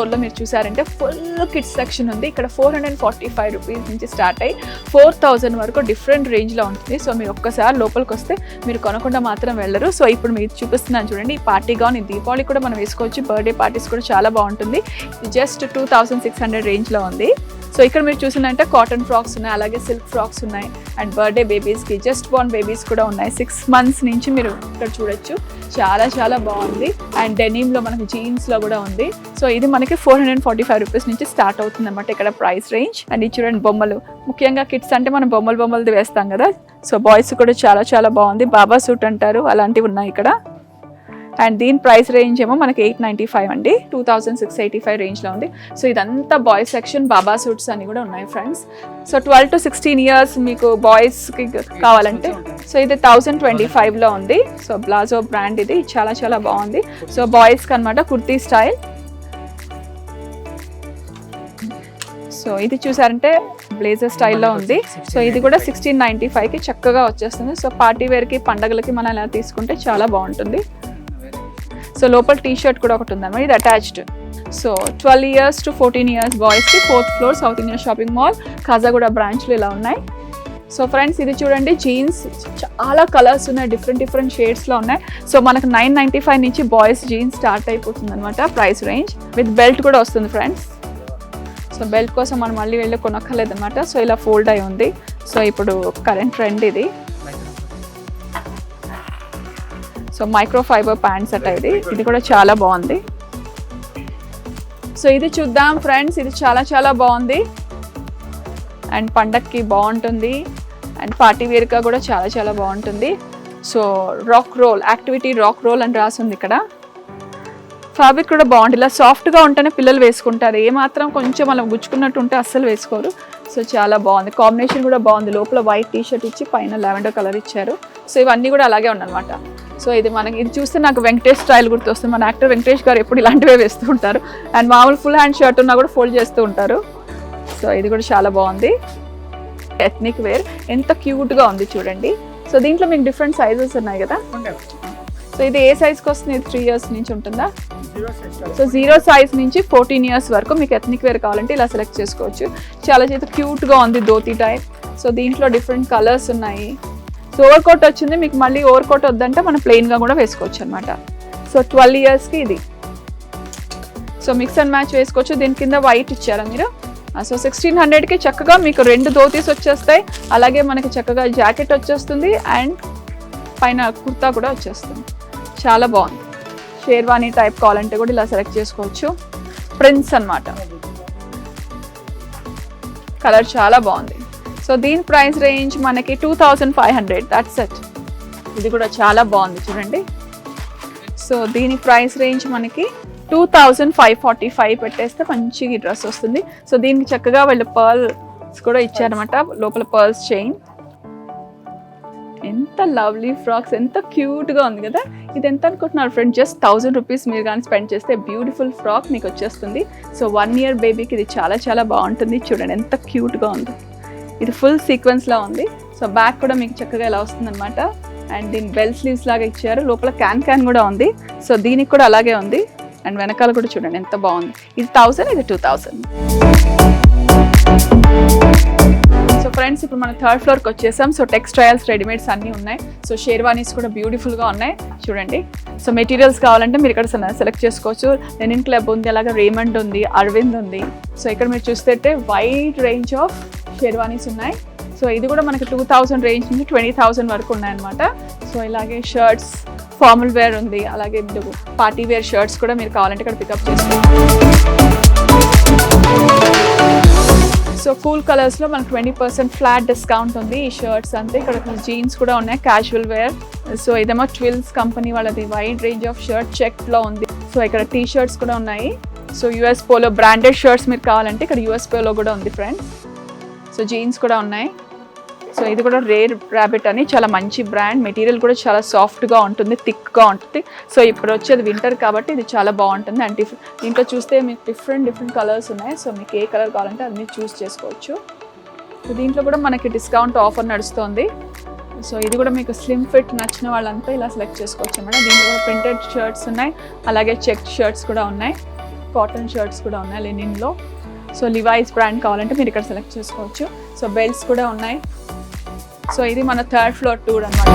ఫ్లోర్లో మీరు చూసారంటే ఫుల్ కిడ్స్ సెక్షన్ ఉంది. ఇక్కడ 445 రూపీస్ నుంచి స్టార్ట్ అయ్యి 4000 వరకు డిఫరెంట్ రేంజ్లో ఉంటుంది. సో మీరు ఒక్కసారి లోపలికి వస్తే మీరు కొనకుండా మాత్రం వెళ్ళరు. సో ఇప్పుడు మీరు చూపిస్తున్నాను చూడండి, ఈ పార్టీ గౌన్, ఈ దీపావళి కూడా మనం వేసుకోవచ్చు, బర్త్డే పార్టీస్ కూడా చాలా బాగుంటుంది. ఇది జస్ట్ 2600 రేంజ్లో ఉంది. సో ఇక్కడ మీరు చూసినంటే కాటన్ ఫ్రాక్స్ ఉన్నాయి, అలాగే సిల్క్ ఫ్రాక్స్ ఉన్నాయి, అండ్ బర్త్డే బేబీస్కి జస్ట్ బోర్న్ బేబీస్ కూడా ఉన్నాయి. 6 months నుంచి మీరు ఇక్కడ చూడొచ్చు, చాలా చాలా బాగుంది. అండ్ డెనిమ్లో మనకి జీన్స్లో కూడా ఉంది. సో ఇది మనకి 445 రూపీస్ నుంచి స్టార్ట్ అవుతుంది అనమాట ఇక్కడ ప్రైస్ రేంజ్. అండ్ ఇది చూడండి బొమ్మలు, ముఖ్యంగా కిడ్స్ అంటే మనం బొమ్మలది వేస్తాం కదా. సో బాయ్స్ కూడా చాలా చాలా బాగుంది, బాబా సూట్ అంటారు, అలాంటివి ఉన్నాయి ఇక్కడ. అండ్ దీని ప్రైస్ రేంజ్ ఏమో మనకి 895 అండి, 2685 రేంజ్లో ఉంది. సో ఇదంతా బాయ్స్ సెక్షన్, బాబా సూట్స్ అని కూడా ఉన్నాయి ఫ్రెండ్స్. సో 12 to 16 years మీకు బాయ్స్కి కావాలంటే సో ఇది 1025లో ఉంది. సో బ్లాజో బ్రాండ్, ఇది చాలా చాలా బాగుంది. సో బాయ్స్కి అనమాట కుర్తీ స్టైల్. సో ఇది చూసారంటే బ్లేజర్ స్టైల్లో ఉంది. సో ఇది కూడా 1695కి చక్కగా వచ్చేస్తుంది. సో పార్టీ వేర్కి, పండగలకి మనం ఇలా తీసుకుంటే చాలా బాగుంటుంది. సో లోపల టీ షర్ట్ కూడా ఒకటి ఉందన్నమాట, ఇది attached. So 12 years to 14 years బాయ్స్కి 4th floor south India shopping mall Khajaguda బ్రాంచ్లు ఇలా ఉన్నాయి. సో ఫ్రెండ్స్ ఇది చూడండి, జీన్స్ చాలా కలర్స్ ఉన్నాయి, డిఫరెంట్ షేడ్స్లో ఉన్నాయి. సో మనకు 995 నుంచి బాయ్స్ జీన్స్ స్టార్ట్ అయిపోతుంది అనమాట ప్రైస్ రేంజ్. విత్ బెల్ట్ కూడా వస్తుంది ఫ్రెండ్స్. సో బెల్ట్ కోసం మనం మళ్ళీ వెళ్ళి కొనక్కర్లేదు అనమాట. సో ఇలా ఫోల్డ్ అయి ఉంది. సో ఇప్పుడు కరెంట్ ట్రెండ్ ఇది. సో మైక్రో ఫైబర్ ప్యాంట్స్ అట ఇది కూడా చాలా బాగుంది. సో ఇది చూద్దాం ఫ్రెండ్స్, ఇది చాలా చాలా బాగుంది అండ్ పండక్కి బాగుంటుంది అండ్ పార్టీ వేర్గా కూడా చాలా చాలా బాగుంటుంది. So rock roll, activity rock roll అని రాసింది ఇక్కడ. ఫ్యాబ్రిక్ కూడా బాగుంటుంది, ఇలా సాఫ్ట్గా ఉంటేనే పిల్లలు వేసుకుంటారు, ఏమాత్రం కొంచెం అలా గుచ్చుకున్నట్టు ఉంటే అస్సలు వేసుకోరు. సో చాలా బాగుంది, కాంబినేషన్ కూడా బాగుంది. లోపల వైట్ టీ షర్ట్ ఇచ్చి పైన లావెండర్ కలర్ ఇచ్చారు. సో ఇవన్నీ కూడా అలాగే ఉన్నమాట. సో ఇది మనకి, ఇది చూస్తే నాకు వెంకటేష్ స్టైల్ గుర్తొస్తుంది. మన యాక్టర్ వెంకటేష్ గారు ఎప్పుడు ఇలాంటివే వేస్తూ ఉంటారు. అండ్ మామూలు ఫుల్ హ్యాండ్ షర్ట్ ఉన్నా కూడా ఫోల్డ్ చేస్తూ ఉంటారు. సో ఇది కూడా చాలా బాగుంది. ఎథ్నిక్ వేర్ ఎంత క్యూట్గా ఉంది చూడండి. సో దీంట్లో మీకు డిఫరెంట్ సైజెస్ ఉన్నాయి కదా. సో ఇది ఏ సైజ్కి వస్తుంది? ఇది 3 years నుంచి ఉంటుందా? సో 0 size నుంచి 14 years వరకు మీకు ఎథ్నిక్ వేర్ కావాలంటే ఇలా సెలెక్ట్ చేసుకోవచ్చు. చాలా చేత క్యూట్గా ఉంది, ధోతి టైప్. సో దీంట్లో డిఫరెంట్ కలర్స్ ఉన్నాయి. సో ఓవర్ కోట్ వచ్చింది మీకు, మళ్ళీ ఓవర్ కోట్ వద్దంటే మనం ప్లెయిన్గా కూడా వేసుకోవచ్చు అనమాట. సో 12 yearsకి ఇది. సో మిక్స్ అండ్ మ్యాచ్ వేసుకోవచ్చు. దీని కింద వైట్ ఇచ్చారా మీరు? సో 1600కి చక్కగా మీకు 2 ధోతీస్ వచ్చేస్తాయి, అలాగే మనకి చక్కగా జాకెట్ వచ్చేస్తుంది అండ్ పైన కుర్తా కూడా వచ్చేస్తుంది. చాలా బాగుంది. షేర్వానీ టైప్ కావాలంటే కూడా ఇలా సెలెక్ట్ చేసుకోవచ్చు. ప్రిన్స్ అన్నమాట, కలర్ చాలా బాగుంది. సో దీని ప్రైస్ రేంజ్ మనకి 2500, దట్స్ ఇట్. ఇది కూడా చాలా బాగుంది చూడండి. సో దీని ప్రైస్ రేంజ్ మనకి 2545 పెట్టేస్తే మంచి డ్రెస్ వస్తుంది. సో దీనికి చక్కగా వీళ్ళు పర్ల్స్ కూడా ఇచ్చారనమాట, లోపల పర్ల్స్ చైన్. ఎంత లవ్లీ ఫ్రాక్స్, ఎంత క్యూట్గా ఉంది కదా. ఇది ఎంత అనుకుంటున్నారు ఫ్రెండ్? జస్ట్ 1000 రూపీస్ మీరు కానీ స్పెండ్ చేస్తే బ్యూటిఫుల్ ఫ్రాక్ మీకు వచ్చేస్తుంది. సో 1 year బేబీకి ఇది చాలా చాలా బాగుంటుంది. చూడండి ఎంత క్యూట్గా ఉంది. ఇది ఫుల్ సీక్వెన్స్లో ఉంది. సో బ్యాక్ కూడా మీకు చక్కగా ఇలా వస్తుంది అనమాట. అండ్ దీని బెల్ స్లీవ్స్ లాగా ఇచ్చారు, లోపల క్యాన్ కూడా ఉంది. సో దీనికి కూడా అలాగే ఉంది. అండ్ వెనకాల కూడా చూడండి ఎంత బాగుంది. ఇది 1000, ఇది 2000. సో ఫ్రెండ్స్ ఇప్పుడు మనం 3rd floorకి వచ్చేసాం. సో టెక్స్టైల్స్, రెడీమేడ్స్ అన్నీ ఉన్నాయి. సో షేర్వానీస్ కూడా బ్యూటిఫుల్గా ఉన్నాయి చూడండి. సో మెటీరియల్స్ కావాలంటే మీరు ఇక్కడ సెలెక్ట్ చేసుకోవచ్చు. లెనిన్ క్లబ్ ఉంది, అలాగే రేమండ్ ఉంది, అరవింద్ ఉంది. సో ఇక్కడ మీరు చూస్తే వైడ్ రేంజ్ ఆఫ్ షేర్వానీస్ ఉన్నాయి. సో ఇది కూడా మనకి 2000 రేంజ్ నుంచి 20,000 వరకు ఉన్నాయన్నమాట. సో ఇలాగే షర్ట్స్, ఫార్మల్ వేర్ ఉంది, అలాగే మీరు పార్టీ వేర్ షర్ట్స్ కూడా మీరు కావాలంటే ఇక్కడ పికప్ చేసుకోవచ్చు. సో కూల్ కలర్స్లో మనకు 20% ఫ్లాట్ డిస్కౌంట్ ఉంది. ఈ షర్ట్స్ అంతే. ఇక్కడ జీన్స్ కూడా ఉన్నాయి, క్యాజువల్ వేర్. సో ఇదేమో ట్విల్స్ కంపెనీ వాళ్ళది వైడ్ రేంజ్ ఆఫ్ షర్ట్ చెక్లో ఉంది. సో ఇక్కడ టీ షర్ట్స్ కూడా ఉన్నాయి. So US polo branded shirts మీరు కావాలంటే ఇక్కడ యూఎస్ పోలో కూడా ఉంది ఫ్రెండ్స్. సో జీన్స్ కూడా ఉన్నాయి. సో ఇది కూడా రేర్ ర్యాబిట్ అని చాలా మంచి బ్రాండ్. మెటీరియల్ కూడా చాలా సాఫ్ట్గా ఉంటుంది, థిక్గా ఉంటుంది. సో ఇప్పుడు వచ్చేది వింటర్ కాబట్టి ఇది చాలా బాగుంటుంది. అండ్ దీంట్లో చూస్తే మీకు డిఫరెంట్ కలర్స్ ఉన్నాయి. సో మీకు ఏ కలర్ కావాలంటే అది మీరు చూస్ చేసుకోవచ్చు. సో దీంట్లో కూడా మనకి డిస్కౌంట్ ఆఫర్ నడుస్తుంది. సో ఇది కూడా మీకు స్లిమ్ ఫిట్ నచ్చిన వాళ్ళంతా ఇలా సెలెక్ట్ చేసుకోవచ్చు అన్నమాట. దీంట్లో కూడా ప్రింటెడ్ షర్ట్స్ ఉన్నాయి, అలాగే చెక్ షర్ట్స్ కూడా ఉన్నాయి. కాటన్ షర్ట్స్ కూడా ఉన్నాయి లెనిన్లో. సో లివైస్ బ్రాండ్ కావాలంటే మీరు ఇక్కడ సెలెక్ట్ చేసుకోవచ్చు. సో బెల్ట్స్ కూడా ఉన్నాయి. సో ఇది మన 3rd ఫ్లోర్ టూర్ అన్నమాట.